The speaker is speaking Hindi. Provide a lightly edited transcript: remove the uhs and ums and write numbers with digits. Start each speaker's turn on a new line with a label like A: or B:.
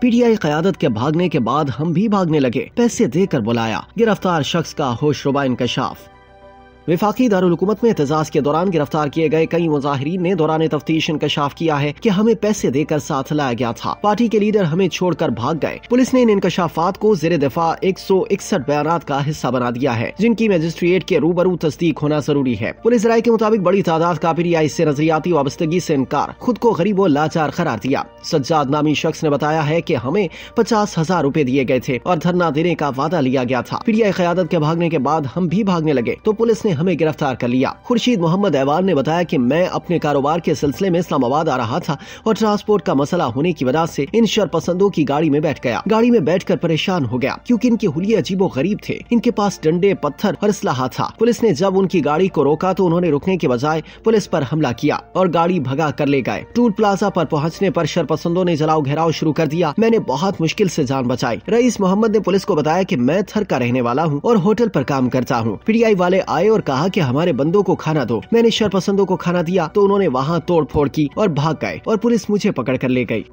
A: पीटीआई क़यादत के भागने के बाद हम भी भागने लगे, पैसे देकर बुलाया, गिरफ्तार शख्स का होशरुबा इंकशाफ। वफाकी दारुल हुकूमत में एहतजाज के दौरान गिरफ्तार किए गए कई मुजाहिरीन ने दौरान तफ्तीश इंकशाफ किया है कि हमें पैसे देकर साथ लाया गया था, पार्टी के लीडर हमें छोड़कर भाग गए। पुलिस ने इन इंकशाफात को ज़ेरे दिफा 161 बयानात का हिस्सा बना दिया है, जिनकी मजिस्ट्रेट के रूबरू तस्दीक होना जरूरी है। पुलिस राय के मुताबिक बड़ी तादाद का पीटीआई से नजरियाती वाबस्तगी से इनकार, खुद को गरीब और लाचार करार दिया। सज्जाद नामी शख्स ने बताया है कि हमें 50,000 रुपए दिए गए थे और धरना देने का वादा लिया गया था। पीटीआई क़यादत के भागने के बाद हम भी भागने लगे तो पुलिस ने हमें गिरफ्तार कर लिया। खुर्शीद मोहम्मद ऐवान ने बताया कि मैं अपने कारोबार के सिलसिले में इस्लामाबाद आ रहा था और ट्रांसपोर्ट का मसला होने की वजह से इन शरपसंदों की गाड़ी में बैठ गया। गाड़ी में बैठकर परेशान हो गया क्योंकि इनके हुलिये अजीबो गरीब थे। इनके पास डंडे, पत्थर और असलाहा था। पुलिस ने जब उनकी गाड़ी को रोका तो उन्होंने रुकने के बजाय पुलिस पर हमला किया और गाड़ी भगा कर ले गए। टूल प्लाजा पर पहुँचने पर शरपसंदों ने जलाओ घेराव शुरू कर दिया। मैंने बहुत मुश्किल से जान बचाई। रईस मोहम्मद ने पुलिस को बताया कि मैं थर का रहने वाला हूँ और होटल पर काम करता हूँ। पीटीआई वाले आए और कहा कि हमारे बंदों को खाना दो। मैंने शरपसंदों को खाना दिया तो उन्होंने वहाँ तोड़ फोड़ की और भाग गए और पुलिस मुझे पकड़ कर ले गई।